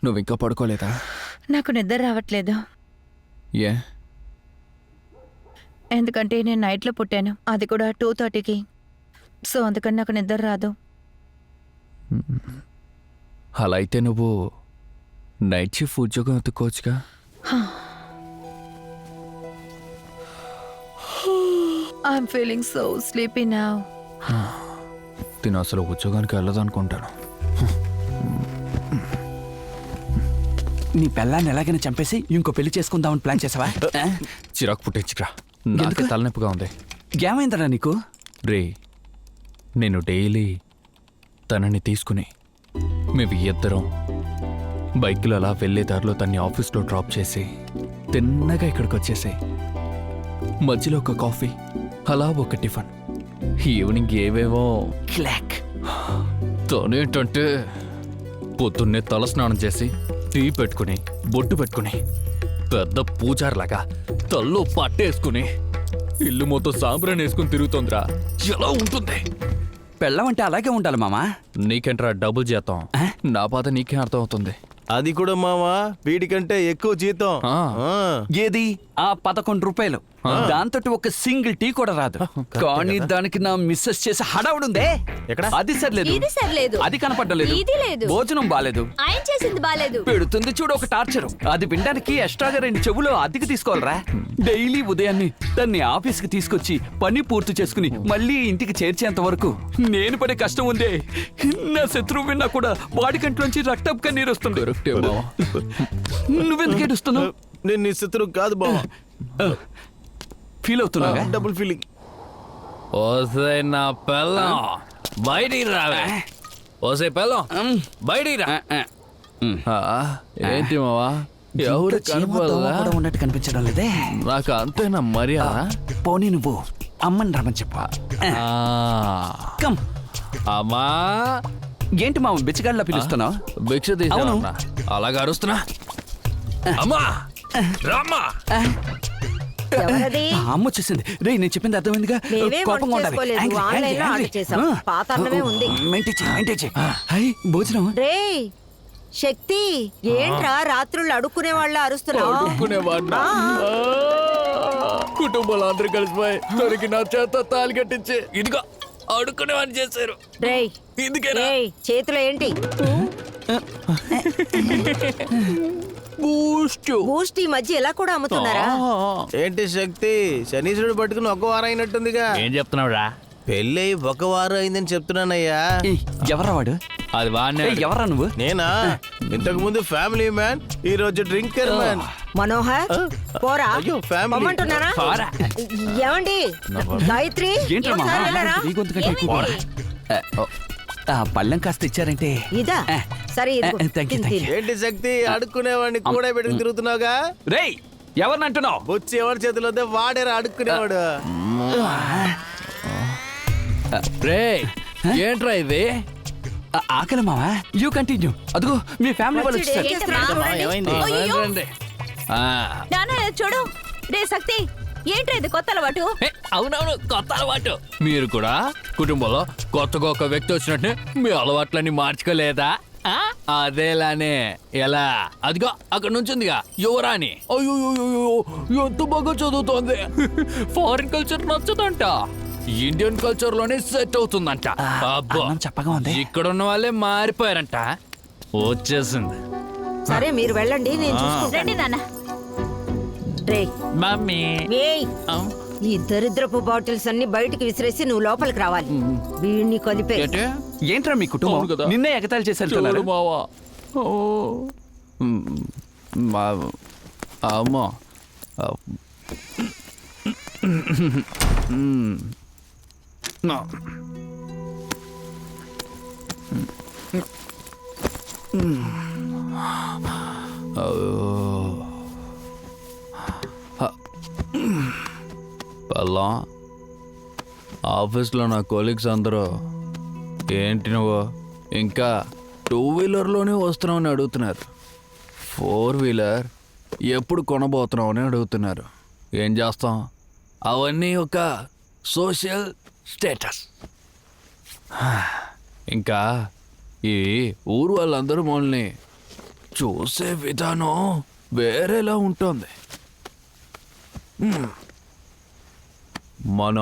నువ్వు ఇంకా పడుకోలేదా? నాకు నిద్ర రావట్లేదు. ఏ? ఎందుకంటే నేను నైట్లో పుట్టాను, అది కూడా 2:30కి. సో అందుకని నాకు నిద్ర రాదు. అలా అయితే నువ్వు నైట్ షిఫ్ట్ ఉద్యోగం ఎత్తుకోవచ్చుగా. I'm feeling so sleepy now. తిను అసలు ఉద్యోగానికి వెళ్ళదనుకుంటాను. నీ పెళ్ళాన్ని ఎలాగైనా చంపేసి ఇంకో పెళ్లి చేసుకుందామని ప్లాన్ చేసావా? చిరాకు పుట్టించురా, నాకు తలనొప్పిగా ఉంది. ఏమైందరా నీకు? రే, నేను డైలీ తనని తీసుకుని మేము ఇద్దరం బైక్లో అలా వెళ్ళే దారిలో తన్ని ఆఫీస్లో డ్రాప్ చేసి తిన్నగా ఇక్కడికి వచ్చేసాయి. మధ్యలో ఒక కాఫీ, అలా ఒక టిఫిన్, ఈవినింగ్ ఏవేవో క్లాక్. తనేంటంటే పొద్దున్నే తల స్నానం చేసి టీ పెట్టుకుని బొట్టు పెట్టుకుని పెద్ద పూజారిలాగా తల్లో పట్టేసుకుని ఇల్లు మొత్తం సాంబ్రాన్ని వేసుకుని తిరుగుతోందిరా. ఎలా ఉంటుంది? పెళ్ళం అంటే అలాగే ఉండాలి మామా. నీకేంట్రా డబుల్ జీతం? నా బాధ నీకే అర్థం అవుతుంది. అది కూడా మావా వీడికంటే ఎక్కువ జీతం. ఏది? ఆ 11 రూపాయలు. దాంతో ఒక సింగిల్ టీ కూడా రాదు. కానీ దానికి నా మిస్సెస్ చేసి హడావుడుందే. ఎక్కడ? అది సర్లేదు, ఇది సర్లేదు, అది కనపడలేదు, ఇది లేదు, భోజనం బాలేదు, ఆయన చేసింది బాలేదు, పెడుతుంది చూడు ఒక టార్చర్. అది వినడానికి ఎక్స్ట్రాగా 2 చెవులు అద్దెకి తీసుకోవాలరా. డైలీ ఉదయాన్నే దాన్ని ఆఫీస్కి తీసుకొచ్చి పని పూర్తి చేసుకుని మళ్ళీ ఇంటికి చేర్చేంత వరకు నేను పడే కష్టం ఉందే. నా శత్రువు విన్నా కూడా వాడి కంట్లోంచి రక్తపు కన్నీరు వస్తుంది. నువ్వెందుకు ఏడుస్తున్నావు? నేను నీ శత్రువు కాదు బావా. ఫీల్ అవుతున్నావా? Double feeling. ఓసే నా పెళ్ళం బయటికి రావే. ఓసే పెళ్ళం బయటికి రా. ఏంటి మావా, ఎవరు కనపడదా? ఉన్నట్టు కనిపించడం లేదే. నాకు అంతేనా మర్యాద? పోనీ నువ్వు అమ్మని రమ్మని చెప్పా. కమ్. అమ్మా, ఏంటి మామ బిచ్చగాళ్ళ పిలుస్తున్నావు? భిక్ష తీసా అలాగ అరుస్తున్నా. అమ్మా రామ్మా. అమ్మ వచ్చేసింది. రే, నేను చెప్పింది అర్థమైందిగా. కోపంగా ఉండాలి. భోజనం. రే శక్తి, ఏంట్రా రాత్రులు అడుక్కునే వాళ్ళ అరుస్తున్నావు? కుటుంబాలు అందరూ కలిసిపోయి దొరికి నా చేత తాళి కట్టించి ఇదిగో అడుక్కునేవాడిని చేశారు. రేయ్, చేతిలో ఏంటి? బూస్ట్ ఈ మధ్య ఎలా కూడా అమ్ముతున్నారా? ఏంటి శక్తి, శనీశ్వరుడు పట్టుకుని 1 వారం అయినట్టుందిగా. ఏం చెప్తున్నావురా? పెళ్ళి 1 వారం అయిందని చెప్తున్నానయ్యా. ఎవరా వాడు? అది వాడినే. ఎవరా నువ్వు? నేనా? ఇంతకు ముందు ఫ్యామిలీ మ్యాన్, ఈ రోజు డ్రింకర్ మ్యాన్. మనోహర్ పోరా. అయ్యో, ఫ్యామిలీ. ఏమండి గాయత్రి, పళ్ళెం కాస్త ఇచ్చారంటే ఇదా? సరే ఏంటి శక్తి, అడుక్కునేవాడిని కూడా పెట్టుకుని తిరుగుతున్నావుగా. రేయ్, ఎవరిని అంటున్నావు? బొచ్చి ఎవరి చేతిలో వాడేరా అడుక్కునేవాడు. ఏంట్రా ఇది? ఆకలి మావా, యూ కంటిన్యూ. అదిగో మీ ఫ్యామిలీ వాళ్ళు వచ్చేసారు. చూడు. రే శక్తి, ఏంట్రా ఇది కొత్త అలవాటు? అవునవును, కొత్త అలవాటు. మీరు కూడా కుటుంబంలో కొత్తగా ఒక వ్యక్తి వచ్చినట్టు మీ అలవాట్లన్నీ మార్చుకోలేదా? అదేలానే. ఎలా? అదిగో అక్కడ నుంచిందిగా యువరాణి. అయ్యో ఎంత బాగా చదువుతోంది. ఫారిన్ కల్చర్ నచ్చదంట, ఇండియన్ కల్చర్ లోనే సెట్ అవుతుందంట. చెప్పగా ఉంది. ఇక్కడ ఉన్న వాళ్ళే మారిపోయారంట. వచ్చేసింది. సరే మీరు వెళ్ళండి, నేను చూసుకుంటాను. నాన్న మమ్మీ, ఈ దరిద్రపు బాటిల్స్ అన్ని బయటికి విసిరేసి నువ్వు లోపలికి రావాలి. వీడిని కలిపే. ఏంట్రా మీ కుటుంబం నిన్నే ఎగతాళి చేశారు? అమ్మా, పల్లా, ఆఫీస్లో నా కొలీగ్స్ అందరూ ఏంటి నువ్వు ఇంకా 2 వీలర్లోనే వస్తున్నామని అడుగుతున్నారు. 4 వీలర్ ఎప్పుడు కొనబోతున్నామని అడుగుతున్నారు. ఏం చేస్తాం, అవన్నీ ఒక సోషల్ స్టేటస్. ఇంకా ఈ ఊరు వాళ్ళందరూ మనల్ని చూసే విధానం వేరేలా ఉంటుంది. మన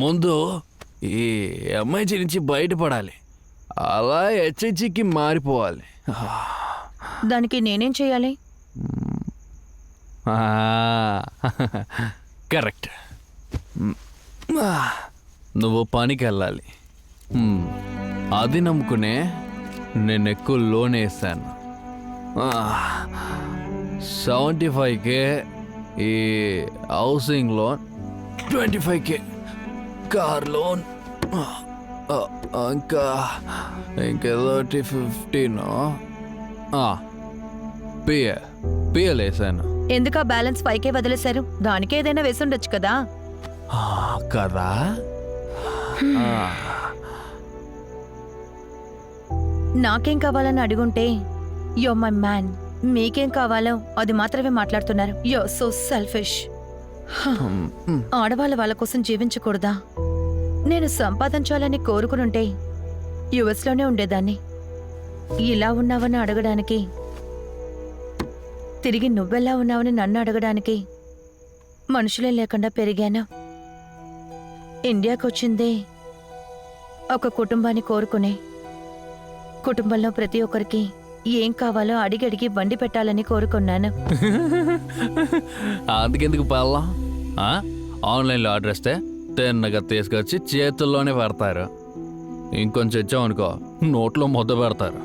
ముందు ఈ ఎంఐజీ నుంచి బయటపడాలి, అలా హెచ్ఐజికి మారిపోవాలి. దానికి నేనేం చేయాలి? కరెక్ట్. నువ్వు పనికి వెళ్ళాలి. అది నమ్ముకునే నేను ఎక్కువ లోన్ వేసాను. 75K ఈ housing loan, 25K car loan, ఇంకేదో 15 పిఎల్ వేసాను ఎందుకా బ్యాలెన్స్ 5K వదిలేశారు? దానికి ఏదైనా వేసి ఉండొచ్చు కదా. కదా. నాకేం కావాలని అడుగుంటే యో మై మ్యాన్, మీకేం కావాలో అది మాత్రమే మాట్లాడుతున్నారు. యో సో సెల్ఫిష్. ఆడవాళ్ళ కోసం జీవించకూడదా? నేను సంపాదించాలని కోరుకునుంటే యుఎస్లోనే ఉండేదాన్ని. ఇలా ఉన్నావని అడగడానికి, తిరిగి నువ్వెలా ఉన్నావని నన్ను అడగడానికి మనుషులే లేకుండా పెరిగాను. ఇండియాకు వచ్చిందే ఒక కుటుంబాన్ని కోరుకునే. కుటుంబంలో ప్రతి ఒక్కరికి ఏం కావాలో అడిగడిగి వండి పెట్టాలని కోరుకున్నాను. అందుకెందుకు పల్లం? ఆన్లైన్లో ఆర్డర్ ఇస్తే తిన్నగా తీసుకొచ్చి చేతుల్లోనే పెడతారు. ఇంకొంచెం ఇచ్చామనుకో నోట్లో ముద్ద పెడతారు.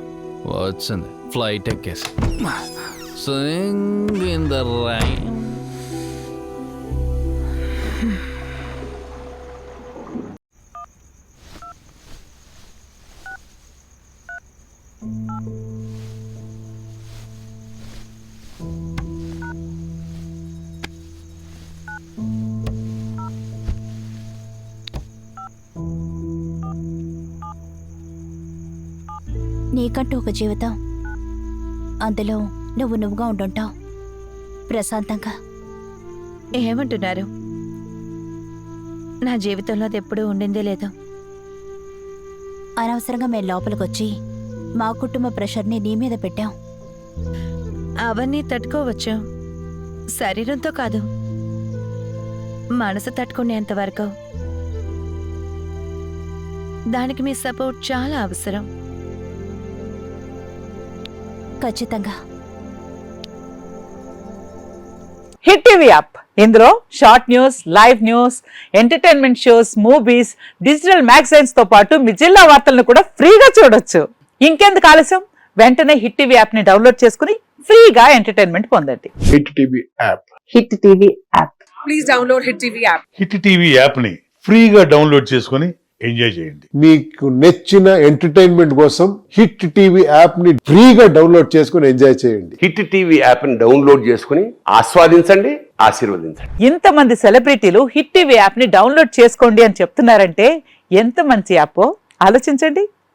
వచ్చింది ఫ్లైట్ ఎక్కేసి సింగ్ ఇన్ ద రైన్. నీకంటూ ఒక జీవితం, అందులో నువ్వుగా ఉండుంటావు ప్రశాంతంగా. ఏమంటున్నారు? నా జీవితంలో అది ఎప్పుడూ ఉండిందే లేదు. అనవసరంగా మేము లోపలికొచ్చి మా కుటుంబ ప్రెషర్ని నీ మీద పెట్టాం. అవన్నీ తట్టుకోవచ్చు, శరీరంతో కాదు, మనసు తట్టుకునేంత వరకు. దానికి మీ సపోర్ట్ చాలా అవసరం. ఖచ్చితంగా. హిట్ టీవీ యాప్, ఇందులో short news, live news, entertainment shows, movies, digital magazines తో పాటు మీ జిల్లా వార్తలను కూడా ఫ్రీగా చూడొచ్చు. ఇంకెందుకు ఆలస్యం, వెంటనే హిట్ టీవీ యాప్ ని డౌన్లోడ్ చేసుకుని ఫ్రీగా ఎంటర్టైన్మెంట్ పొందండి. Hit TV app. Hit TV app. Please download hit TV app. Hit TV app ని ఫ్రీగా డౌన్లోడ్ చేసుకుని ఎంజాయ్ చేయండి. మీకు నచ్చిన ఎంటర్టైన్మెంట్ కోసం హిట్ టీవీ యాప్ ని ఫ్రీగా డౌన్లోడ్ చేసుకుని ఎంజాయ్ చేయండి. హిట్ టీవీ యాప్ ని డౌన్లోడ్ చేసుకుని ఆస్వాదించండి, ఆశీర్వదించండి. ఇంతమంది సెలబ్రిటీలు హిట్ టీవీ యాప్ ని డౌన్లోడ్ చేసుకోండి అని చెప్తున్నారంటే ఎంత మంచి యాప్ ఆలోచించండి.